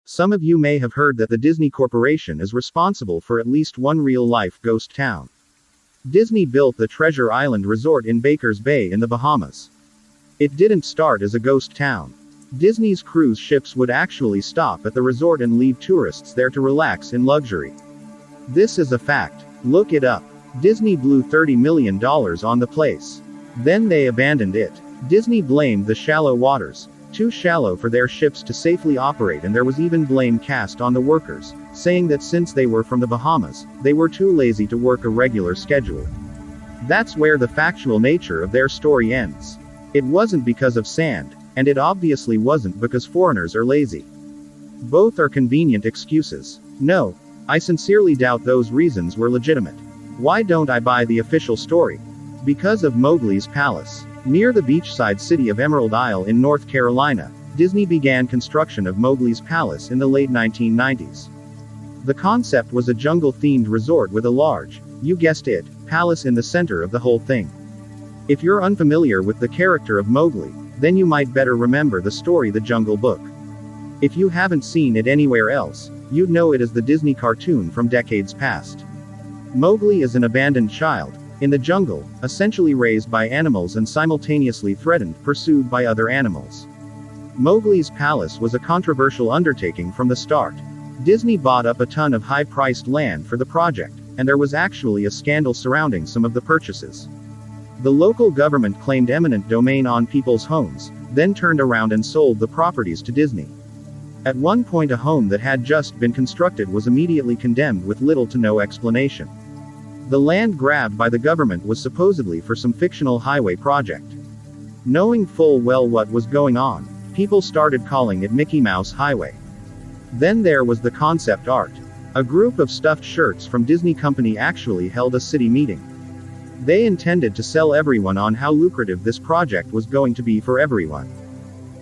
Some of you may have heard that the Disney Corporation is responsible for at least one real-life ghost town. Disney built the Treasure Island Resort in Baker's Bay in the Bahamas. It didn't start as a ghost town. Disney's cruise ships would actually stop at the resort and leave tourists there to relax in luxury. This is a fact. Look it up. Disney blew $30 million on the place. Then they abandoned it. Disney blamed the shallow waters. Too shallow for their ships to safely operate, and there was even blame cast on the workers, saying that since they were from the Bahamas, they were too lazy to work a regular schedule. That's where the factual nature of their story ends. It wasn't because of sand, and it obviously wasn't because foreigners are lazy. Both are convenient excuses. No, I sincerely doubt those reasons were legitimate. Why don't I buy the official story? Because of Mowgli's Palace. Near the beachside city of Emerald Isle in North Carolina, Disney began construction of Mowgli's Palace in the late 1990s. The concept was a jungle-themed resort with a large, you guessed it, palace in the center of the whole thing. If you're unfamiliar with the character of Mowgli, then you might better remember the story The Jungle Book. If you haven't seen it anywhere else, you'd know it as the Disney cartoon from decades past. Mowgli is an abandoned child, in the jungle, essentially raised by animals and simultaneously threatened, pursued by other animals. Mowgli's Palace was a controversial undertaking from the start. Disney bought up a ton of high-priced land for the project, and there was actually a scandal surrounding some of the purchases. The local government claimed eminent domain on people's homes, then turned around and sold the properties to Disney. At one point, a home that had just been constructed was immediately condemned with little to no explanation. The land grabbed by the government was supposedly for some fictional highway project. Knowing full well what was going on, people started calling it Mickey Mouse Highway. Then there was the concept art. A group of stuffed shirts from Disney Company actually held a city meeting. They intended to sell everyone on how lucrative this project was going to be for everyone.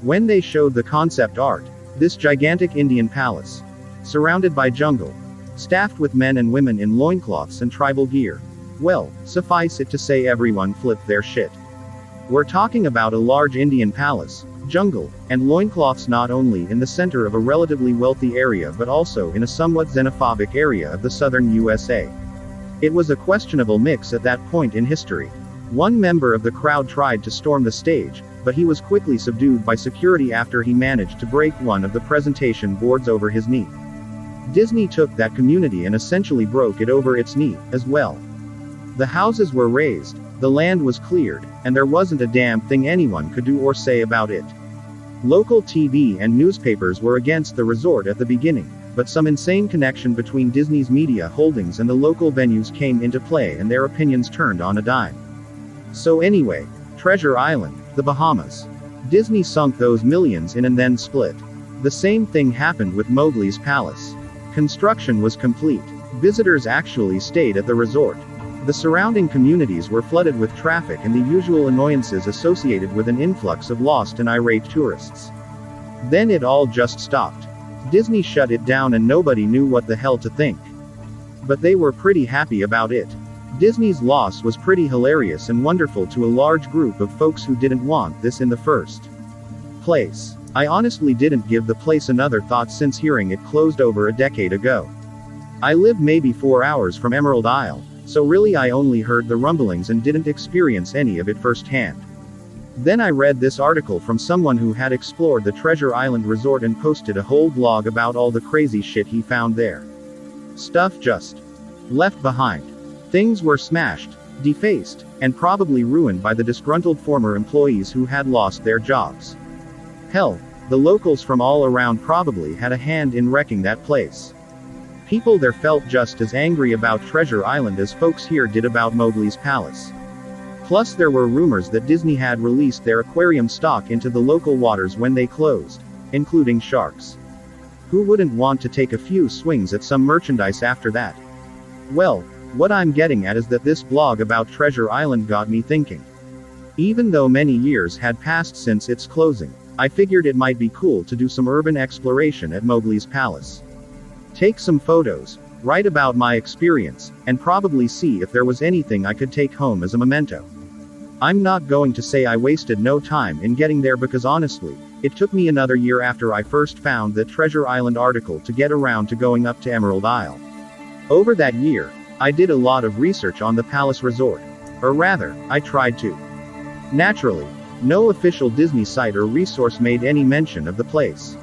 When they showed the concept art, this gigantic Indian palace, surrounded by jungle, staffed with men and women in loincloths and tribal gear, well, suffice it to say everyone flipped their shit. We're talking about a large Indian palace, jungle, and loincloths not only in the center of a relatively wealthy area but also in a somewhat xenophobic area of the southern USA. It was a questionable mix at that point in history. One member of the crowd tried to storm the stage, but he was quickly subdued by security after he managed to break one of the presentation boards over his knee. Disney took that community and essentially broke it over its knee, as well. The houses were razed, the land was cleared, and there wasn't a damn thing anyone could do or say about it. Local TV and newspapers were against the resort at the beginning, but some insane connection between Disney's media holdings and the local venues came into play and their opinions turned on a dime. So anyway, Treasure Island, the Bahamas. Disney sunk those millions in and then split. The same thing happened with Mowgli's Palace. Construction was complete. Visitors actually stayed at the resort. The surrounding communities were flooded with traffic and the usual annoyances associated with an influx of lost and irate tourists. Then it all just stopped. Disney shut it down and nobody knew what the hell to think. But they were pretty happy about it. Disney's loss was pretty hilarious and wonderful to a large group of folks who didn't want this in the first place. I honestly didn't give the place another thought since hearing it closed over a decade ago. I lived maybe 4 hours from Emerald Isle, so really I only heard the rumblings and didn't experience any of it firsthand. Then I read this article from someone who had explored the Treasure Island Resort and posted a whole blog about all the crazy shit he found there. Stuff just left behind. Things were smashed, defaced, and probably ruined by the disgruntled former employees who had lost their jobs. Hell, the locals from all around probably had a hand in wrecking that place. People there felt just as angry about Treasure Island as folks here did about Mowgli's Palace. Plus there were rumors that Disney had released their aquarium stock into the local waters when they closed, including sharks. Who wouldn't want to take a few swings at some merchandise after that? Well, what I'm getting at is that this blog about Treasure Island got me thinking. Even though many years had passed since its closing, I figured it might be cool to do some urban exploration at Mowgli's Palace. Take some photos, write about my experience, and probably see if there was anything I could take home as a memento. I'm not going to say I wasted no time in getting there because honestly, It took me another year after I first found that Treasure Island article to get around to going up to Emerald Isle. Over that year, I did a lot of research on the Palace Resort. Or rather, I tried to. Naturally, no official Disney site or resource made any mention of the place.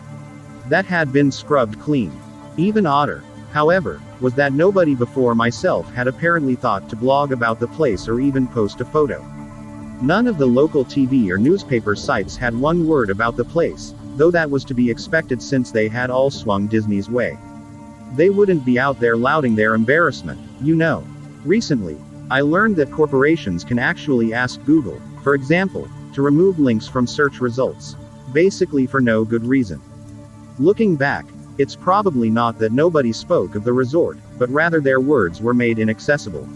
That had been scrubbed clean. Even odder, however, was that nobody before myself had apparently thought to blog about the place or even post a photo. None of the local TV or newspaper sites had one word about the place, though that was to be expected since they had all swung Disney's way. They wouldn't be out there lauding their embarrassment, you know. Recently, I learned that corporations can actually ask Google, for example, to remove links from search results, basically for no good reason. Looking back, it's probably not that nobody spoke of the resort, but rather their words were made inaccessible.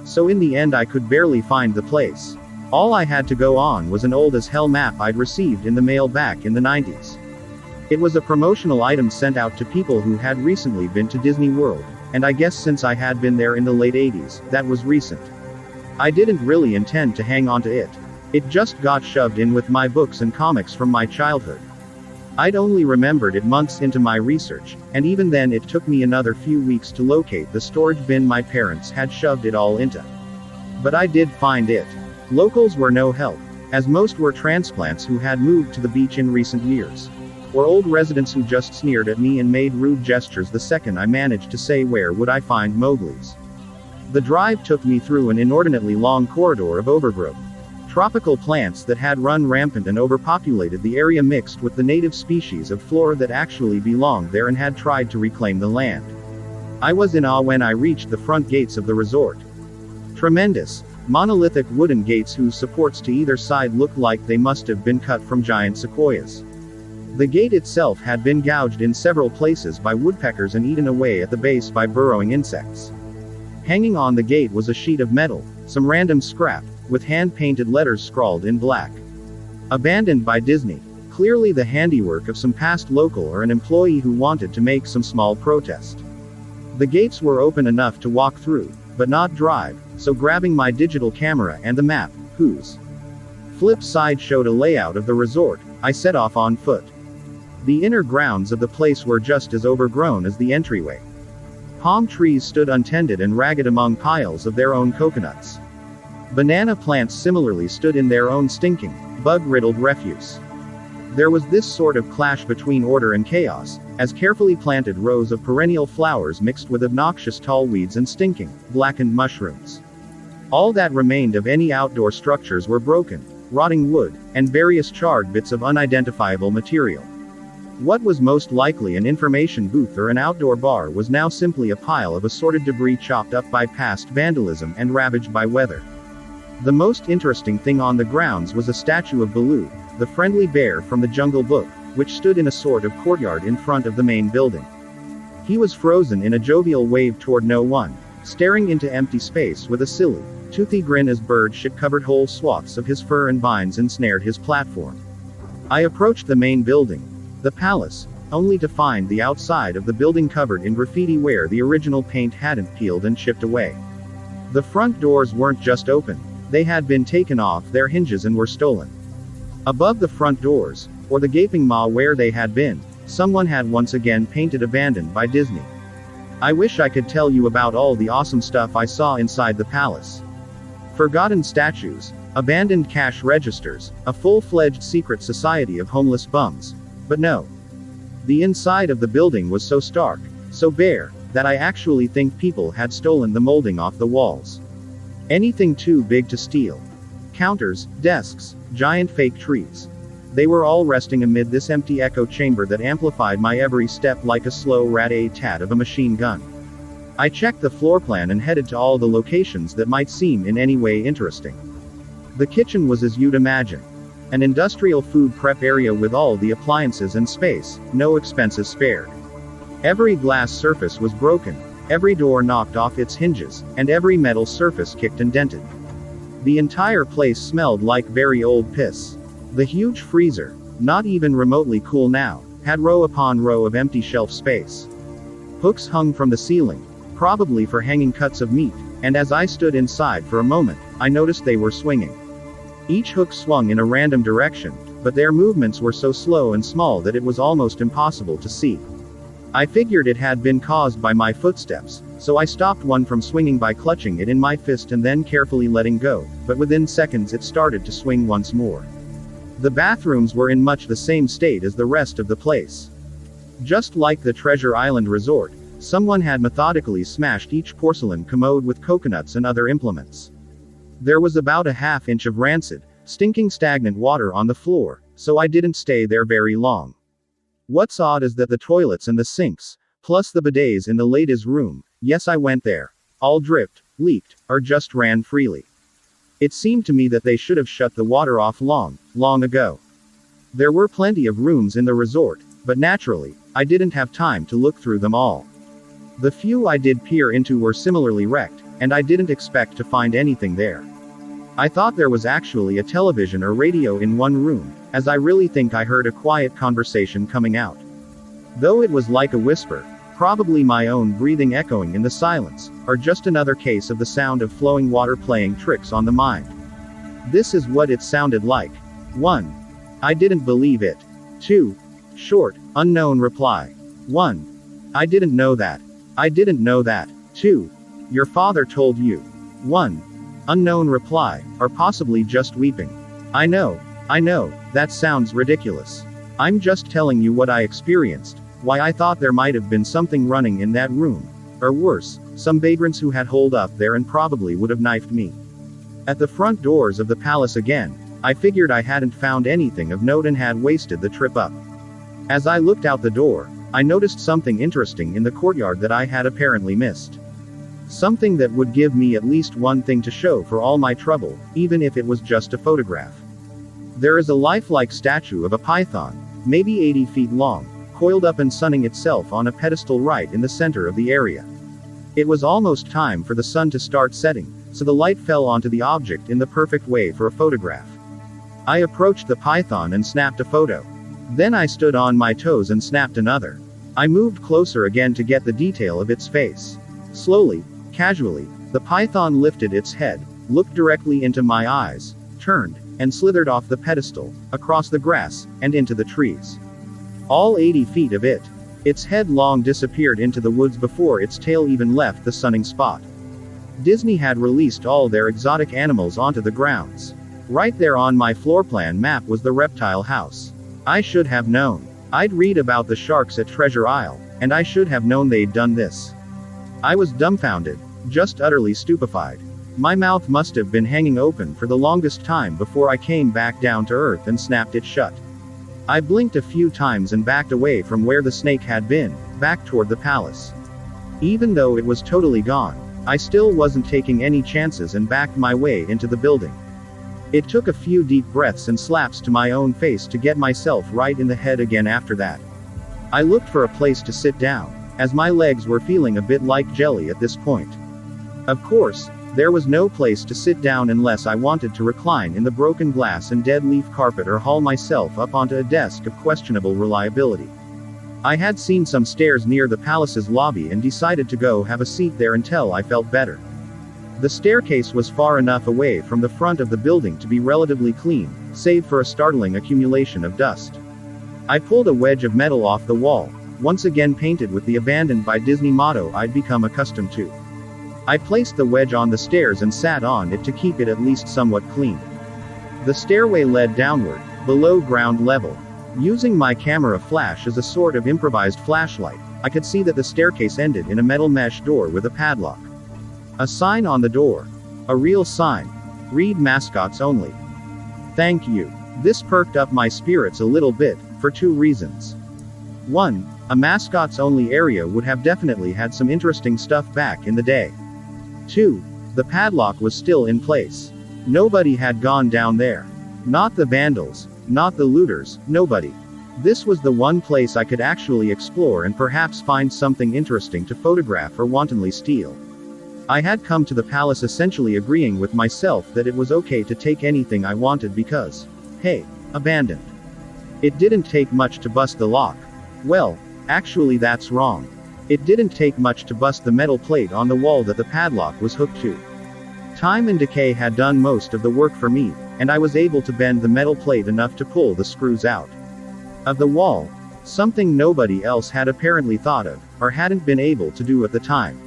So in the end I could barely find the place. All I had to go on was an old as hell map I'd received in the mail back in the 90s. It was a promotional item sent out to people who had recently been to Disney World, and I guess since I had been there in the late 80s, that was recent. I didn't really intend to hang on to it. It just got shoved in with my books and comics from my childhood. I'd only remembered it months into my research, and even then it took me another few weeks to locate the storage bin my parents had shoved it all into. But I did find it. Locals were no help, as most were transplants who had moved to the beach in recent years. Or old residents who just sneered at me and made rude gestures the second I managed to say where would I find Mowgli's. The drive took me through an inordinately long corridor of overgrowth. Tropical plants that had run rampant and overpopulated the area mixed with the native species of flora that actually belonged there and had tried to reclaim the land. I was in awe when I reached the front gates of the resort. Tremendous, monolithic wooden gates whose supports to either side looked like they must have been cut from giant sequoias. The gate itself had been gouged in several places by woodpeckers and eaten away at the base by burrowing insects. Hanging on the gate was a sheet of metal, some random scrap, with hand-painted letters scrawled in black. Abandoned by Disney. Clearly the handiwork of some past local or an employee who wanted to make some small protest. The gates were open enough to walk through, but not drive, so grabbing my digital camera and the map, whose flip side showed a layout of the resort, I set off on foot. The inner grounds of the place were just as overgrown as the entryway. Palm trees stood untended and ragged among piles of their own coconuts. Banana plants similarly stood in their own stinking, bug-riddled refuse. There was this sort of clash between order and chaos, as carefully planted rows of perennial flowers mixed with obnoxious tall weeds and stinking, blackened mushrooms. All that remained of any outdoor structures were broken, rotting wood, and various charred bits of unidentifiable material. What was most likely an information booth or an outdoor bar was now simply a pile of assorted debris chopped up by past vandalism and ravaged by weather. The most interesting thing on the grounds was a statue of Baloo, the friendly bear from the Jungle Book, which stood in a sort of courtyard in front of the main building. He was frozen in a jovial wave toward no one, staring into empty space with a silly, toothy grin as bird shit covered whole swaths of his fur and vines ensnared his platform. I approached the main building, the palace, only to find the outside of the building covered in graffiti where the original paint hadn't peeled and chipped away. The front doors weren't just open, they had been taken off their hinges and were stolen. Above the front doors, or the gaping maw where they had been, someone had once again painted abandoned by Disney. I wish I could tell you about all the awesome stuff I saw inside the palace. Forgotten statues, abandoned cash registers, a full-fledged secret society of homeless bums. But no. The inside of the building was so stark, so bare, that I actually think people had stolen the molding off the walls. Anything too big to steal. Counters, desks, giant fake trees. They were all resting amid this empty echo chamber that amplified my every step like a slow rat-a-tat of a machine gun. I checked the floor plan and headed to all the locations that might seem in any way interesting. The kitchen was as you'd imagine. An industrial food prep area with all the appliances and space, no expenses spared. Every glass surface was broken, every door knocked off its hinges, and every metal surface kicked and dented. The entire place smelled like very old piss. The huge freezer, not even remotely cool now, had row upon row of empty shelf space. Hooks hung from the ceiling, probably for hanging cuts of meat, and as I stood inside for a moment, I noticed they were swinging. Each hook swung in a random direction, but their movements were so slow and small that it was almost impossible to see. I figured it had been caused by my footsteps, so I stopped one from swinging by clutching it in my fist and then carefully letting go, but within seconds it started to swing once more. The bathrooms were in much the same state as the rest of the place. Just like the Treasure Island Resort, someone had methodically smashed each porcelain commode with coconuts and other implements. There was about a half-inch of rancid, stinking stagnant water on the floor, so I didn't stay there very long. What's odd is that the toilets and the sinks, plus the bidets in the ladies' room, yes I went there, all dripped, leaked, or just ran freely. It seemed to me that they should have shut the water off long ago. There were plenty of rooms in the resort, but naturally, I didn't have time to look through them all. The few I did peer into were similarly wrecked, and I didn't expect to find anything there. I thought there was actually a television or radio in one room, as I really think I heard a quiet conversation coming out. Though it was like a whisper, probably my own breathing echoing in the silence, or just another case of the sound of flowing water playing tricks on the mind. This is what it sounded like. 1. I didn't believe it. 2. Short, unknown reply. 1. I didn't know that. I didn't know that. 2. Your father told you. 1. Unknown reply, or possibly just weeping. I know, that sounds ridiculous. I'm just telling you what I experienced, why I thought there might have been something running in that room. Or worse, some vagrants who had holed up there and probably would have knifed me. At the front doors of the palace again, I figured I hadn't found anything of note and had wasted the trip up. As I looked out the door, I noticed something interesting in the courtyard that I had apparently missed. Something that would give me at least one thing to show for all my trouble, even if it was just a photograph. There is a lifelike statue of a python, maybe 80 feet long, coiled up and sunning itself on a pedestal right in the center of the area. It was almost time for the sun to start setting, so the light fell onto the object in the perfect way for a photograph. I approached the python and snapped a photo. Then I stood on my toes and snapped another. I moved closer again to get the detail of its face. Slowly, casually, the python lifted its head, looked directly into my eyes, turned, and slithered off the pedestal, across the grass, and into the trees. All 80 feet of it. Its head long disappeared into the woods before its tail even left the sunning spot. Disney had released all their exotic animals onto the grounds. Right there on my floor plan map was the reptile house. I should have known. I'd read about the sharks at Treasure Isle, and I should have known they'd done this. I was dumbfounded, just utterly stupefied. My mouth must have been hanging open for the longest time before I came back down to earth and snapped it shut. I blinked a few times and backed away from where the snake had been, back toward the palace. Even though it was totally gone, I still wasn't taking any chances and backed my way into the building. It took a few deep breaths and slaps to my own face to get myself right in the head again after that. I looked for a place to sit down, as my legs were feeling a bit like jelly at this point. Of course, there was no place to sit down unless I wanted to recline in the broken glass and dead leaf carpet or haul myself up onto a desk of questionable reliability. I had seen some stairs near the palace's lobby and decided to go have a seat there until I felt better. The staircase was far enough away from the front of the building to be relatively clean, save for a startling accumulation of dust. I pulled a wedge of metal off the wall, once again painted with the abandoned by Disney motto I'd become accustomed to. I placed the wedge on the stairs and sat on it to keep it at least somewhat clean. The stairway led downward, below ground level. Using my camera flash as a sort of improvised flashlight, I could see that the staircase ended in a metal mesh door with a padlock. A sign on the door. A real sign. Read mascots only. Thank you. This perked up my spirits a little bit, for two reasons. 1. A mascots only area would have definitely had some interesting stuff back in the day. 2. The padlock was still in place. Nobody had gone down there. Not the vandals, not the looters, nobody. This was the one place I could actually explore and perhaps find something interesting to photograph or wantonly steal. I had come to the palace essentially agreeing with myself that it was okay to take anything I wanted because, hey, abandoned. It didn't take much to bust the lock. Well, actually that's wrong. It didn't take much to bust the metal plate on the wall that the padlock was hooked to. Time and decay had done most of the work for me, and I was able to bend the metal plate enough to pull the screws out of the wall, something nobody else had apparently thought of, or hadn't been able to do at the time.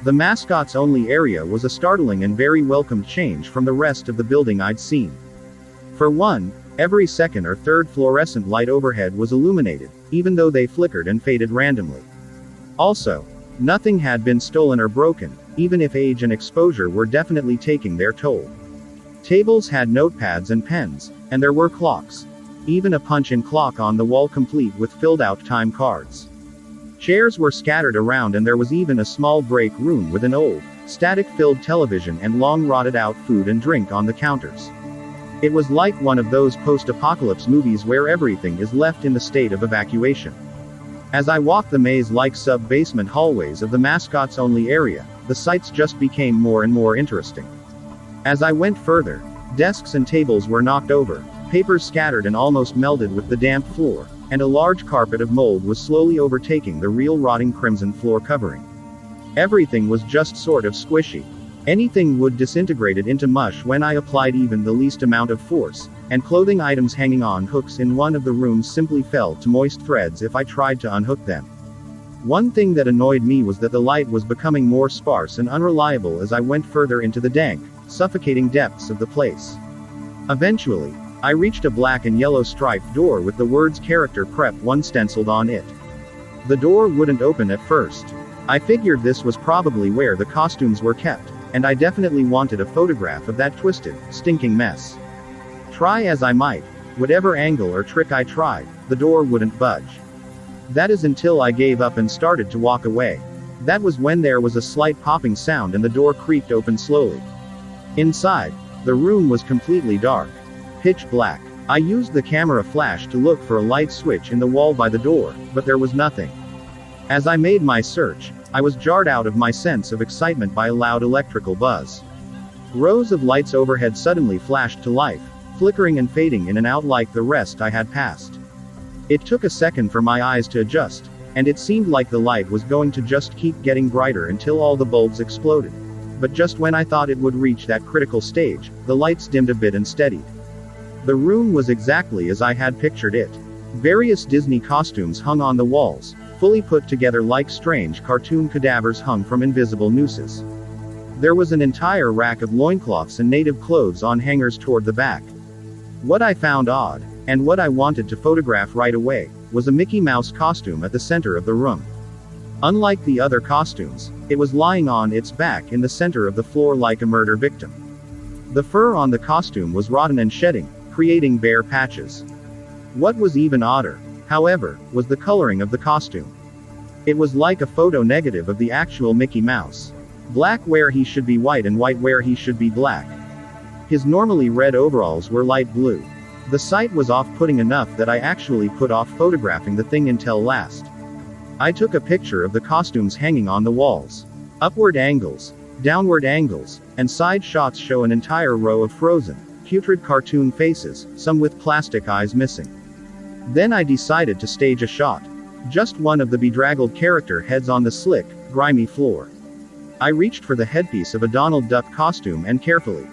The mascot's only area was a startling and very welcomed change from the rest of the building I'd seen. For one, every second or third fluorescent light overhead was illuminated, even though they flickered and faded randomly. Also, nothing had been stolen or broken, even if age and exposure were definitely taking their toll. Tables had notepads and pens, and there were clocks. Even a punch-in clock on the wall complete with filled-out time cards. Chairs were scattered around, and there was even a small break room with an old, static-filled television and long rotted-out food and drink on the counters. It was like one of those post-apocalypse movies where everything is left in the state of evacuation. As I walked the maze-like sub-basement hallways of the mascot's only area, the sights just became more and more interesting. As I went further, desks and tables were knocked over, papers scattered and almost melded with the damp floor, and a large carpet of mold was slowly overtaking the real rotting crimson floor covering. Everything was just sort of squishy. Anything would disintegrate it into mush when I applied even the least amount of force, and clothing items hanging on hooks in one of the rooms simply fell to moist threads if I tried to unhook them. One thing that annoyed me was that the light was becoming more sparse and unreliable as I went further into the dank, suffocating depths of the place. Eventually, I reached a black and yellow striped door with the words Character Prep 1 stenciled on it. The door wouldn't open at first. I figured this was probably where the costumes were kept, and I definitely wanted a photograph of that twisted, stinking mess. Try as I might, whatever angle or trick I tried, the door wouldn't budge. That is until I gave up and started to walk away. That was when there was a slight popping sound and the door creaked open slowly. Inside, the room was completely dark. Pitch black. I used the camera flash to look for a light switch in the wall by the door, but there was nothing. As I made my search, I was jarred out of my sense of excitement by a loud electrical buzz. Rows of lights overhead suddenly flashed to life, flickering and fading in and out like the rest I had passed. It took a second for my eyes to adjust, and it seemed like the light was going to just keep getting brighter until all the bulbs exploded. But just when I thought it would reach that critical stage, the lights dimmed a bit and steadied. The room was exactly as I had pictured it. Various Disney costumes hung on the walls, fully put together like strange cartoon cadavers hung from invisible nooses. There was an entire rack of loincloths and native clothes on hangers toward the back. What I found odd, and what I wanted to photograph right away, was a Mickey Mouse costume at the center of the room. Unlike the other costumes, it was lying on its back in the center of the floor like a murder victim. The fur on the costume was rotten and shedding, creating bare patches. What was even odder, however, was the coloring of the costume. It was like a photo negative of the actual Mickey Mouse. Black where he should be white and white where he should be black. His normally red overalls were light blue. The sight was off-putting enough that I actually put off photographing the thing until last. I took a picture of the costumes hanging on the walls. Upward angles, downward angles, and side shots show an entire row of frozen, putrid cartoon faces, some with plastic eyes missing. Then I decided to stage a shot. Just one of the bedraggled character heads on the slick, grimy floor. I reached for the headpiece of a Donald Duck costume and carefully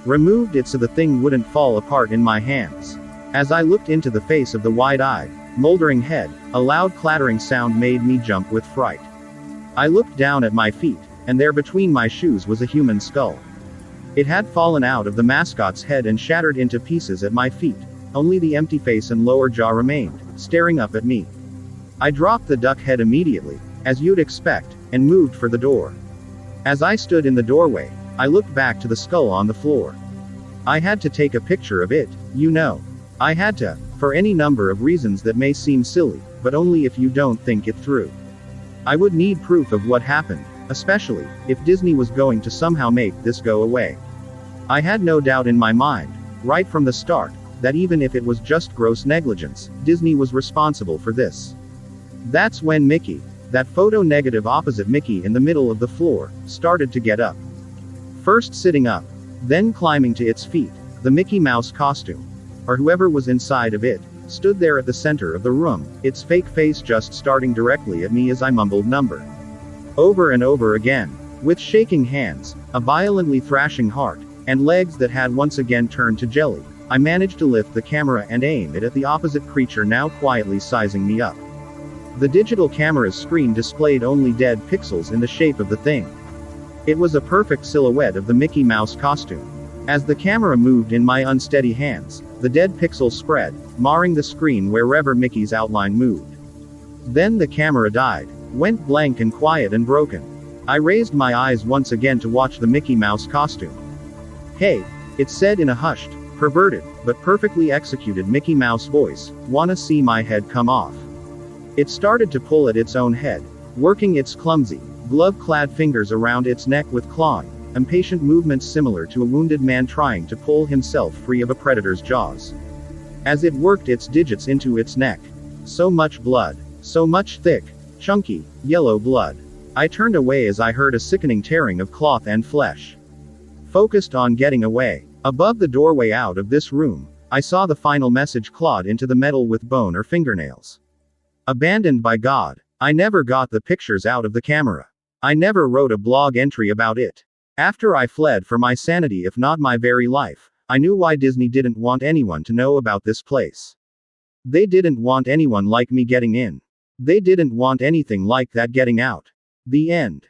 removed it so the thing wouldn't fall apart in my hands. As I looked into the face of the wide-eyed, moldering head, a loud clattering sound made me jump with fright. I looked down at my feet, and there between my shoes was a human skull. It had fallen out of the mascot's head and shattered into pieces at my feet. Only the empty face and lower jaw remained, staring up at me. I dropped the duck head immediately, as you'd expect, and moved for the door. As I stood in the doorway, I looked back to the skull on the floor. I had to take a picture of it, you know. I had to, for any number of reasons that may seem silly, but only if you don't think it through. I would need proof of what happened, especially if Disney was going to somehow make this go away. I had no doubt in my mind, right from the start, that even if it was just gross negligence, Disney was responsible for this. That's when Mickey, that photo negative opposite Mickey in the middle of the floor, started to get up. First sitting up, then climbing to its feet. The Mickey Mouse costume, or whoever was inside of it, stood there at the center of the room, its fake face just starting directly at me as I mumbled number over and over again. With shaking hands, a violently thrashing heart, and legs that had once again turned to jelly. I managed to lift the camera and aim it at the opposite creature now quietly sizing me up. The digital camera's screen displayed only dead pixels in the shape of the thing. It was a perfect silhouette of the Mickey Mouse costume. As the camera moved in my unsteady hands, the dead pixels spread, marring the screen wherever Mickey's outline moved. Then the camera died, went blank and quiet and broken. I raised my eyes once again to watch the Mickey Mouse costume. "Hey," it said in a hushed, perverted, but perfectly executed Mickey Mouse voice, "wanna see my head come off?" It started to pull at its own head, working its clumsy, glove-clad fingers around its neck with clawing, impatient movements similar to a wounded man trying to pull himself free of a predator's jaws. As it worked its digits into its neck. So much blood. So much thick, chunky, yellow blood. I turned away as I heard a sickening tearing of cloth and flesh. Focused on getting away. Above the doorway out of this room, I saw the final message clawed into the metal with bone or fingernails. Abandoned by God. I never got the pictures out of the camera. I never wrote a blog entry about it. After I fled for my sanity, if not my very life, I knew why Disney didn't want anyone to know about this place. They didn't want anyone like me getting in. They didn't want anything like that getting out. The end.